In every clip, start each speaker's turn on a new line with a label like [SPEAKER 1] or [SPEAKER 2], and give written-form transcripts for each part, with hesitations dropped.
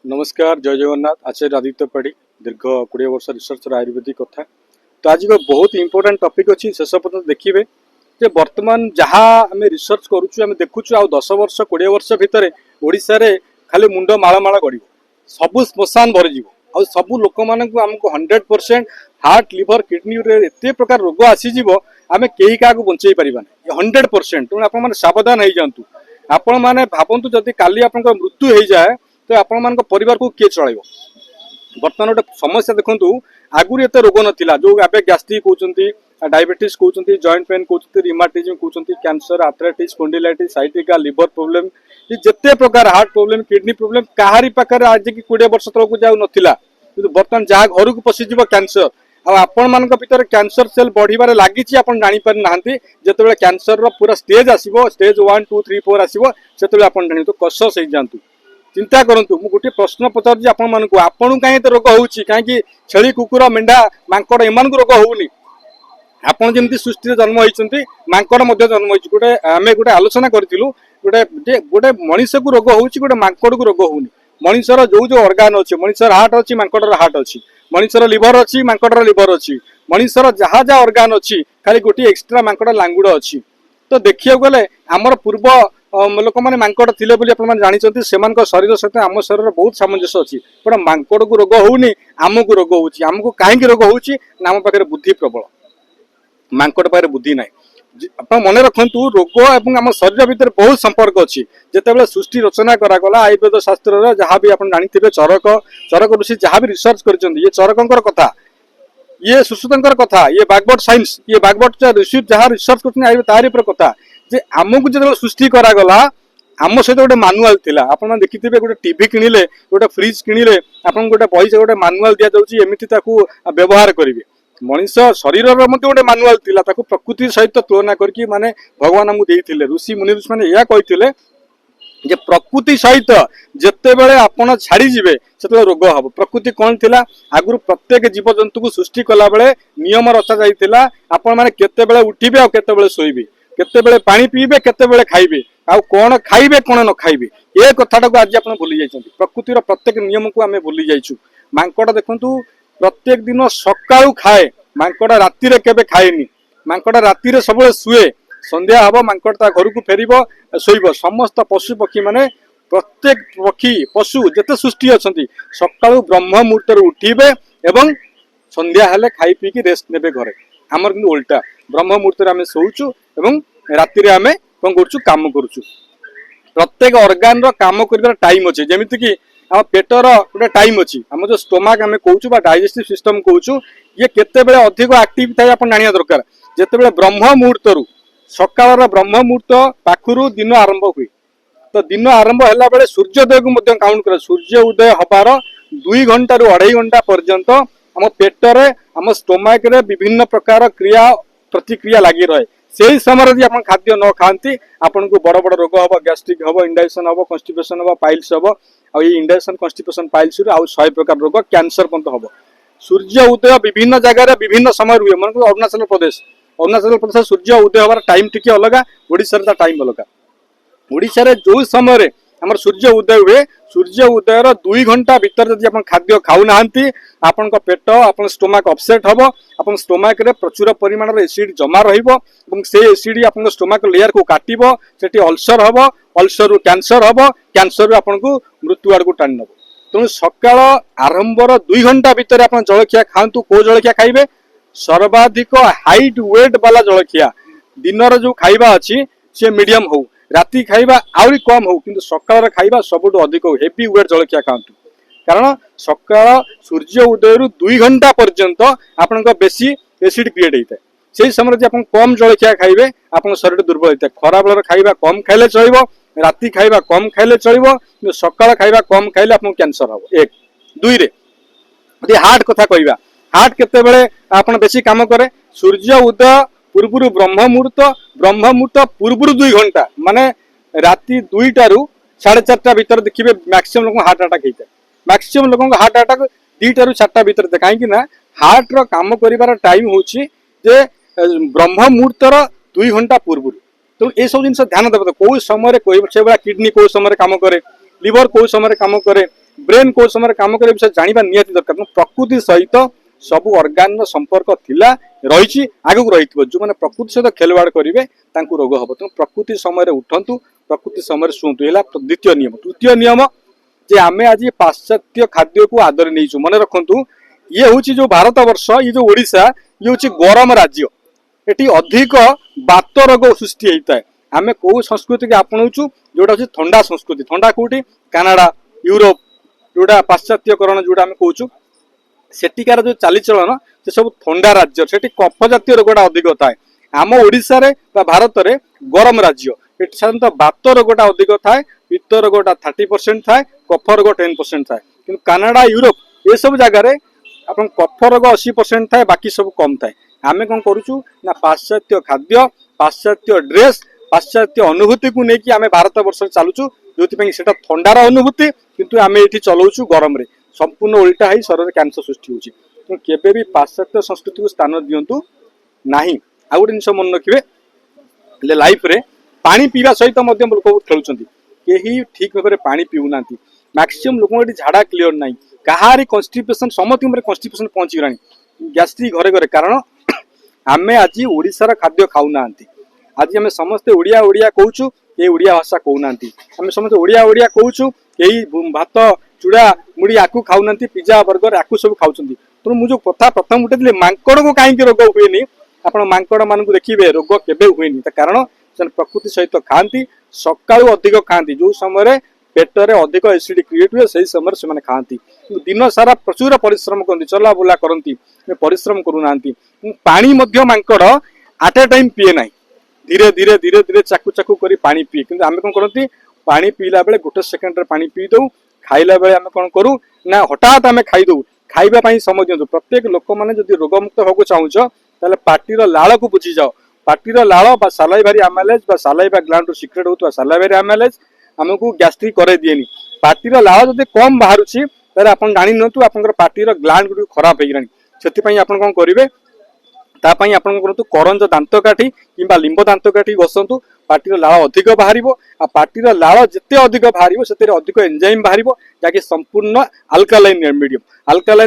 [SPEAKER 1] नमस्कार जय जगन्नाथ आचार्य आदित्य पाढ़ी दीर्घ 20 वर्ष रिसर्चर आयुर्वेदिक कथा तो आज को बहुत इंपोर्टेंट टॉपिक अच्छी शेष पर्यटन देखिए जे वर्तमान जहाँ आम रिसर्च करुचु आम देखुचु आ 10 वर्ष 20 वर्ष भितर ओडिशा रे खाली मुंड माल गड़ सबू श्मशान भरीज आ सबू लोक मानक आमको 100% हार्ट लिवर किडनी एत प्रकार रोग आसीज आम कई क्या बंचे पार्बा 100% तेणु आप सावधान हो जातु आपण मैंने भावतु जदि काली आप मृत्यु हो जाए तो आपण परिवार को किए चल बर्तमान गोटे समस्या देखु आगुरी एत रोग नाला जो ए गैस्ट्रिक कहते डायबिटीज कहते जॉइंट पेन कहते रिमाटिज्म कहते cancer arthritis spondylitis sciatica liver problem ये जिते प्रकार हार्ट प्रोब्लेम किडनी प्रोब्लेम कहारी पाखे आज की 20 वर्ष तक जाऊ नाला कि बर्तमान जहाँ घर को पशिज कैंसर आपण मान भर कैंसर सेल बढ़िबार लगी जापारी ना जिते कैंसर पूरा स्टेज आसो स्टेज 1 2 3 4 आसो से आप जानी तो कस हो जातु चिंता करंतु मु गोटे प्रश्न पचार आपण आपन कहीं रोग होउची कहीं छेली कुकुर मेंढा मांकड़ एमान रोग होउनी आपण जेमती सृष्टि जन्म होइचंती मांकड़ मध्य जन्म होइची गोटे आमे गोटे आलोचना करथिलु गोटे गोटे मनुष्य को रोग होउची गोटे मांकड़ को रोग होउनी मनुष्यर जो जो ऑर्गन अच्छे मनुष्यर हार्ट अच्छी मांकड़ हार्ट अच्छी मनुष्यर लिवर अच्छी मांकड़ लिवर अच्छी मनुष्यर जहाँ जहाँ ऑर्गन अच्छी खाली गोटे एक्सट्रा मांकड़ लांगुड़ अच्छी तो देखिए गले आमर पूर्व लोक मैंने मांकड़ थे जानते शरीर सहित आम शरीर बहुत सामंजस्य अच्छी पर मांकड़ को रोग होनी आमको रोग होमको कहीं रोग होम पाखे बुद्धि प्रबल मांकड़ पाखे बुद्धि ना आप मन रखु रोग और आम शरीर भितर बहुत संपर्क अच्छी जिते सृष्टि रचना करागला आयुर्वेद शास्त्र जहाँ भी आप जानी चरक चरक ऋषि जहाँ भी रिसर्च कर चरकर कथा ये सुश्रुतर कथा ये बागवट साइंस ये बागवट ऋषि जहाँ रिसर्च कर तारी कथा जे आमको जो सृष्टि करागला आम सहित गोटे मानुआल थिला आपण देखिथे गोटे टीवी किणिले गोटे फ्रिज किणिले आपन गोटे पैसा गोटे मानुआल दिया जाउची एमिति ताकू व्यवहार करिवे मनुष्य शरीर गोटे मानुआल थिला ताकू प्रकृति सहित तुलना करके माने भगवान आमको देइथिले ऋषि मुनि ऋषि माने या कहिथिले जे प्रकृति सहित जिते बेले आपण छाड़ी जिवे से रोग हम प्रकृति कौन थिला आगु प्रत्येक जीव जंतु को सृष्टि कला बेले नियम रचा जाइथिला आपण माने केते बेले उठिबे आ केते बेले सोइबे केते बेले पानी पीबे केते बेले खाइबे आ कोन खाइबे कोन न खाइबे ए कथाटा को आज आपण भूली जाइछन्ती प्रकृतिर प्रत्येक नियम को आमे भूली जाइछु मांकड़ देखंतु प्रत्येक दिन सकाळू खाए मांकड़ राति रे केबे खाएनी मांकड़ राति रे सबले सुए संध्या हब मांकड़ ता घर को फेरिबो सोइबो समस्त पशु पक्षी माने प्रत्येक पक्षी पशु जते सृष्टि अछंती सकाळू ब्रह्म मुहूर्त रे उठिबे एवं संध्या हेले खाई पी की रेस्ट नेबे घरे हमर किंतु उल्टा ब्रह्म मुहूर्त रे आमे सोउचु एवं राति रे आमे कोन करचु काम करचु प्रत्येक ऑर्गन रो काम करबार टाइम अछि जेमिति कि हम पेटर गोटे टाइम अच्छी आम जो स्टोमाक आम कहूँ डाइजेस्टिव सिस्टम कहूँ ये केते बेले अधिक एक्टिव थाए आप जाना दरकार जिते ब्रह्म मुहूर्त सकाल ब्रह्म मुहूर्त पाखु दिन आरंभ हुए तो दिन आरंभ है बेले सूर्योदय को काउंट कर सूर्य उदय हबार 2 घंटा रु 2.5 घंटा पर्यंत आम पेटर आम स्टोमाक विभिन्न प्रकार क्रिया प्रतिक्रिया लगी रहे से ही समय यदि आप खाद्य न खाती आपन को बड़ बड़ रोग हम गैस्ट्रिक हम इंडाइजेशन हम कन्स्टिपेशन हम पाइल्स हम आ इंडाइजेशन कन्स्टिपेशन पाइल्स आउ 100 प्रकार रोग कैंसर पर्यंत हम सूर्य उदय विभिन्न जगह विभिन्न समय हुए मन अरुणाचल प्रदेश सूर्य उदय हमार टाइम टी अलग ओडिशा टाइम अलग ओडिशा जो समय आम सूर्य उदय हुए सूर्य उदयर 2 घंटा भीतर जब आप खाद्य खाऊ ना आपण पेट आप स्टोमाक अपसेट हम आप स्टोमाक प्रचुर परिमाण एसिड जमा से एसिड आप स्टोमाक लेयर को काटब से अल्सर हम अल्सर कैंसर हम कैंसर आपन को मृत्यु आड़ को टाणी नब तेणु सकाल आरंभर 2 घंटा भीतर आप जलखिया खातु कौ जलखिया खाइबे सर्वाधिक हाइट वेट वाला जलखिया दिन जो खाइबा अच्छी सी मीडियम हो राति खाइबा आउरी कम हो किंतु सकाळ खाइबा सबुठ अधिक हो हेवी वेट जलखिया खातु कारण सकाळ सूर्य उदय 2 घंटा पर्यंत आपण बेसी एसिड क्रिएट होता है से समय आप कम जलखिया खाइबे आप शरीर दुर्बल होता है खरा बेलर खाइबा कम खाइले चलिबो राति खाइबा कम खाइले चलिबो किंतु सकाळ खाइबा कम खाइले आपन कैंसर हो 1 2 रे यदि हार्ट कथा कहबा हार्ट केते बेले आपण बेसी काम करे सूर्य उदय पूर्व ब्रह्म मुहूर्त पूर्व 2 घंटा माने राति 2टा रु 4:30 भीतर देखिए मैक्सिमम लोग हार्ट अटैक होता है मैक्सिमम लोग हार्ट अटैक 2टा रु 4टा भीतर कहीं ना हार्ट रो काम करिवार टाइम होची जे ब्रह्म मुहूर्तर 2 घंटा पूर्व तो ये सब जिन ध्यान देव कौ समय से किडनी कौ समय काम करे लिवर कौ समय काम करे ब्रेन को समय काम करे विषय जानिबा नियति दरकार प्रकृति सहित सब ऑर्गन संपर्क थिला रही आगु रही जो मैंने प्रकृति सहित खेलवाड़ करेंगे रोग हम तेणु प्रकृति समय उठंतु प्रकृति समय शुंतु है द्वितीय नियम। तृतीय नियम जे आमे आज पाश्चात्य खाद्य को आदर नहीं मन रखु ये हूँ जो भारत वर्ष ये जो ओडिशा ये हूँ गरम राज्य एटी अधिक बात रोग सृष्टि होता है आमे कौ संस्कृति के आपणाऊँ जोटा हूँ ठंडा संस्कृति ठंडा कौटी कनाडा यूरोप जोटा पाश्चात्यकरण जोटा आम कहूँ सेटिकार जो चालीचलन से सब ठंडा राज्य से कफ जातीय रोगटा अधिक थाए आम ओडिशा रे भारत में गरम राज्य ये साधारणतः बात रोगटा अधिक थाए पित्त रोगटा 30% थाए कफ रोग 10% थाए कि कनाडा यूरोप ये सब जगार आप कफ रोग 80% थाए बाकी सब कम थाए आमे कौन करूँ ना पाश्चात्य खाद्य पाश्चात्य ड्रेस पाश्चात्य अनुभूति को लेकिन आम भारत वर्ष चलुचु जो से थंडार अनुभूति किंतु आम ये चलाऊँ गरम रे संपूर्ण उल्टा ही शरीर कैंसर सृष्टि होती केबे भी पाश्चात्य संस्कृति को स्थान दिंतु नहीं। आ गोटे जिन मन रखिए लाइफ रे पानी पीवा सहित लोक खेलुंट कहीं ठीक भाव में पानी पीऊना मैक्सीम लोक झाड़ा क्लीयर ना कहारी कन्स्टिपेशन समस्त कन्स्टिपेशन पहुंची गलानी गैस्ट्रिक घरे घरे कारण आमे आज ओडिशार खाद्य खाऊना आज आम समस्ते ओडिया ओडिया कहूँ ये ओडिया भाषा कहूना आम समस्त ओडिया ओडिया कहूँ यही भात चूड़ा मुड़ी आकु खाऊना पिज्जा बर्गर आकु सब खाऊँ तेणु मुझे कथा प्रथम उठे मांकड़ को कहीं रोग हुए आप मांकड़ मान देखिए रोग केवे हुए कारण से प्रकृति सहित खाती सकाळु अधिक खाती जो समय पेटर अधिक एसिड क्रिएट हुए से समय से खाती दिन सारा प्रचुर परिश्रम करती चला बुला करती परिश्रम करूना पानी मांकड़ आट ए टाइम पीए ना धीरे धीरे धीरे धीरे चाकू चाकू कर पानी पीए कि आम कौन करती पानी पीला बेले गोटे सेकेंड पानी पी दऊ खाइला बेले आम कौन करूँ ना हठात आम खाईदू खाइबा समय दिंतु प्रत्येक लोक मैंने जब रोगमुक्त होगा चाहूच ताले पार्टीर लाल को बुझी जाओ पार्टीर लाल सालाइभारी आमालेज सालाइवा ग्लैंड सिक्रेट होता सालाइभारी आमालेज आमको गैस्ट्रिक करे दिएनी पार्टीर लाल जब कम बाहर आप जानी नियंतु आप पार्टीर ग्लैंड गुड खराब हो गलानी आप कौन करेंगे तापाई आप करंज दांत काठी कि लिंब दांत काठी घसतु पार्टीर लाल अधिक बाहर आ पार्टीर लाल जिते अधिक बाहर से अधिक एंजाइम बाहर जहाँकि संपूर्ण अल्कालाइन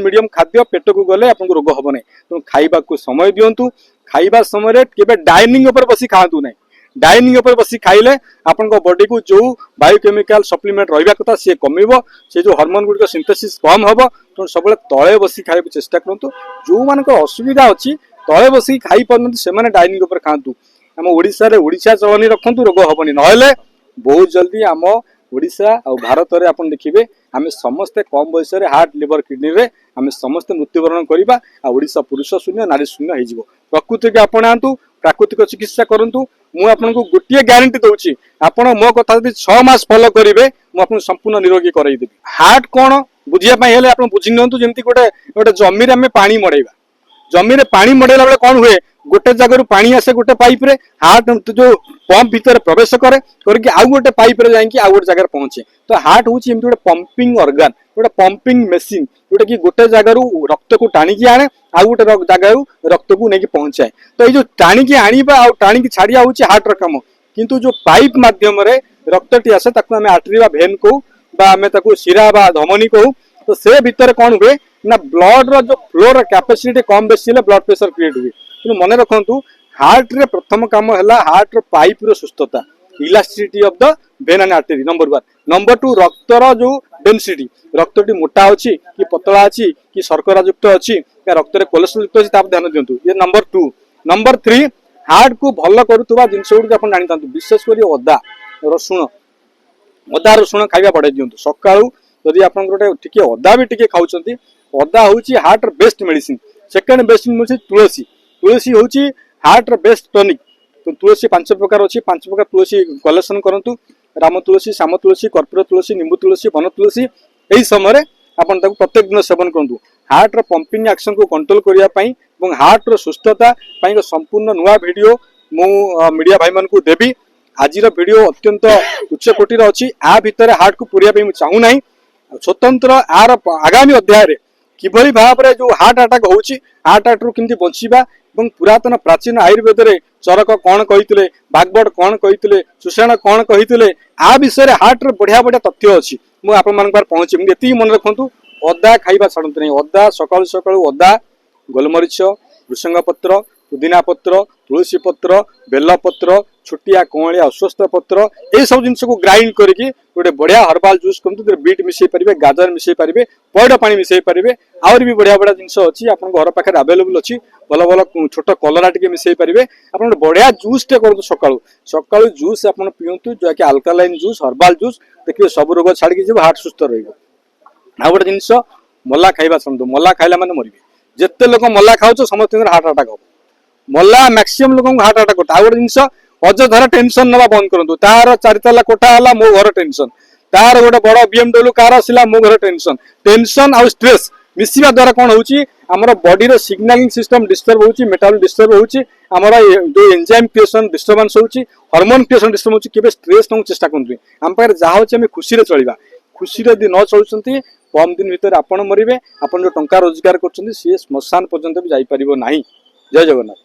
[SPEAKER 1] मीडियम खाद्य पेट को गले आपको रोग हम ना तेणु खाइबा को समय दिंतु खाइबा समय केबे डाइनिंग ऊपर बसी खातु ना डाइनिंग ऊपर बसी खाइले आपण बॉडी को जो बायोकेमिकल सप्लीमेंट रहा कथा सी कम से जो हार्मोन गुड़िक सिंथेसिस कम हम तेणु सब तले बसी खाइबा चेष्टा करूँ जो मान असुविधा अच्छी तले बस खाई पार से डाइनिंग ऊपर खातु आम ओडिशा रे ओडिशा चलनी रखु रोग हेनी ना बहुत जल्दी आम ओडिशा आ भारत में आप देखिए आम समस्ते कम बयस हार्ट लिवर किडनी रे आम समस्ते मृत्युवरण करवा ओडिशा पुरुष शून्य नारी शून्य हो प्रकृति के अपनातु प्राकृतिक चिकित्सा करूँ मुझे गोटे ग्यारंटी दूसरी आपण मो कथा 6 मास फॉलो करेंगे मुझे संपूर्ण निरोगी करदेवी हार्ट कौन बुझापी आप बुझी नियंतु जमी गोटे गोटे जमी आम पानी मड़ेगा जमी में पानी मड़ेला बेले कौन हुए गोटे जगह पानी आसे गोटे पाइप रे हार्ट जो पंप भीतर प्रवेश करे करके आउ गोटे पाइप रे जाइए आउ गोटे जगह पहुंचे तो हार्ट हूँ गोटे पंपिंग ऑर्गन गोटे पंपिंग मेसीन जोटा कि गोटे जगार रक्त को टाणिकी आने आउ गोटे जगार रक्त को लेकिन पहुंचाए तो ये जो टाणिकी आनीबा आ टाणिकी छाड़िया हूँ हार्ट काम किंतु जो पाइप माध्यम रक्तटी आसे आम आर्टरी बा भेन कहू आम शिरा बा धमनी कहू तो से भितर कौन हुए ना ब्लड रो फ्लोर कैपेसिटी कम बेसी ब्लड प्रेशर क्रिएट हुए तेणु मन रखु हार्ट रे प्रथम काम है हार्ट रो पाइप रो सुस्थता elasticity of the vein and artery number 1 number 2 रक्तर जो डेंसिटी रक्तटी मोटा अच्छी कि पतला अच्छी कि शर्करा युक्त अच्छी या रक्त कोलेस्ट्रॉल युक्त अच्छी ध्यान दिंतु ये नंबर 2 नंबर 3 हार्ट को भल करुवा जिनस गुड़ आप जानी था विशेषकर अदा रसुण अदा रसुण खाଇବା बढ़ाई दिंतु सका जदि आप अदा भी टी खाऊँ अदा हूँ heart best medicine second best मिलूँ तुलसी तुलसी हूँ हार्ट बेस्ट टॉनिक तो तुलसी 5 प्रकार अच्छी 5 प्रकार तुलसी कलेक्शन करूँ राम तुलसी श्याम तुलसी कर्पूर तुलसी निंबू तुलसी वन तुलसी यही समय आप प्रत्येक दिन सेवन करूँ हार्ट रो पंपिंग एक्शन को कंट्रोल करने हार्ट रो सुस्थता संपूर्ण नुआ वीडियो मु मीडिया भाई मान को देवी आज वीडियो अत्यंत उच्च कोटीर अच्छी आ भितर हार्ट को पूरा चाहूना स्वतंत्र आर आगामी अध्याय किभली भाव में जो हार्ट अटैक होची हार्ट अटैक केमती बचिबा पुरातन प्राचीन आयुर्वेद रे चरक कौन कही बागबड़ कौन कही सुषेण कौन कही आ विषय हार्ट रे बढ़िया बढ़िया तथ्य अच्छी ମୁଁ ଆପଣମାନଙ୍କ ପାଖରେ ପହଞ୍ଚିବି। ଏତିକି ମନେ ରଖନ୍ତୁ, ଅଦା ଖାଇବା ଛାଡ଼ନ୍ତୁ ନାହିଁ। ଅଦା ସକାଳୁ ସକାଳୁ ଅଦା, ଗୋଲମରିଚ, ଭୃଷଙ୍ଗ ପତ୍ର, ପୁଦିନା ପତ୍ର, ତୁଳସୀ ପତ୍ର, ବେଲ ପତ୍ର, ଛୋଟିଆ କଅଁଳିଆ ଅଶ୍ୱସ୍ଥ ପତ୍ର, এই ସବୁ ଜିନିଷକୁ ଗ୍ରାଇଣ୍ଡ କରିକି ଗୋଟେ ବଢିଆ ହର୍ବାଲ ଜୁସ୍ କରନ୍ତୁ। ବିଟ୍ ମିଶେଇ ପାରିବେ, ଗାଜର ମିଶେଇ ପାରିବେ, ପଇଡ଼ ପାଣି ମିଶେଇ ପାରିବେ, ଆହୁରି ବି ବଢିଆ ବଢିଆ ଜିନିଷ ଅଛି ଆପଣଙ୍କ ଘର ପାଖରେ ଆଭେଲେବୁଲ ଅଛି। ଭଲ ଭଲ ଛୋଟ କଲରା ଟିକେ ମିଶେଇ ପାରିବେ। ଆପଣ ଗୋଟେ ବଢିଆ ଜୁସ୍ ଟେ କରନ୍ତୁ ସକାଳୁ ସକାଳୁ ଜୁସ୍ ଆପଣ ପିଅନ୍ତୁ, ଯାହାକି ଆଲକାଲାଇନ୍ ଜୁସ୍, ହର୍ବାଲ ଜୁସ୍। ଦେଖିବେ ସବୁ ରୋଗ ଛାଡିକି ଯିବ, ହାର୍ଟ ସୁସ୍ଥ ରହିବ। ଆଉ ଗୋଟେ ଜିନିଷ, ମଲା ଖାଇବା ଛାଡ଼ନ୍ତୁ। ମଲା ଖାଇଲା ମାନେ ମରିବେ। ଯେତେ ଲୋକ ମଲା ଖାଉଛ ସମସ୍ତଙ୍କର ହାର୍ଟ ଆଟାକ୍ ହବ। ମଲା ମ୍ୟାକ୍ସିମମ୍ ଲୋକଙ୍କୁ ହାର୍ଟ ଆଟାକ୍ କରୁଛି। ଆଉ ଗୋଟେ ଜିନିଷ, ଅଯଥାରେ ଟେନସନ ନେବା ବନ୍ଦ କରନ୍ତୁ। ତାର 4 ତାଲା କୋଠା ହେଲା, ମୋ ଘର ଟେନସନ। ତାର ଗୋଟେ ବଡ BMW କାର ଆସିଲା, ମୋ ଘର ଟେନସନ। ଟେନସନ ଆଉ ଷ୍ଟ୍ରେସ ମିଶିବା ଦ୍ୱାରା କଣ ହଉଛି, ଆମର ବଡିର ସିଗ୍ନାଲିଂ ସିଷ୍ଟମ ଡିଷ୍ଟର୍ବ ହଉଛି, ମେଟାବଲିକ ଡିଷ୍ଟର୍ବ ହଉଛି, ଆମର ଯୋଉ ଏନଜାଇମ କ୍ରିଏସନ ଡିଷ୍ଟର୍ବାନ୍ସ ହଉଛି, ହରମୋନ କ୍ରିଏସନ ଡିଷ୍ଟର୍ବ ହଉଛି। କେବେ ଷ୍ଟ୍ରେସ ନେବାକୁ ଚେଷ୍ଟା କରନ୍ତୁ। ଆମ ପାଖରେ ଯାହା ହଉଛି ଆମେ ଖୁସିରେ ଚଳିବା। ଖୁସିରେ ଯଦି ନ ଚଳୁଛନ୍ତି, କମ ଦିନ ଭିତରେ ଆପଣ ମରିବେ। ଆପଣ ଯୋଉ ଟଙ୍କା ରୋଜଗାର କରୁଛନ୍ତି ସିଏ ଶ୍ମଶାନ ପର୍ଯ୍ୟନ୍ତ ବି ଯାଇପାରିବ ନାହିଁ। ଜୟ ଜଗନ୍ନାଥ।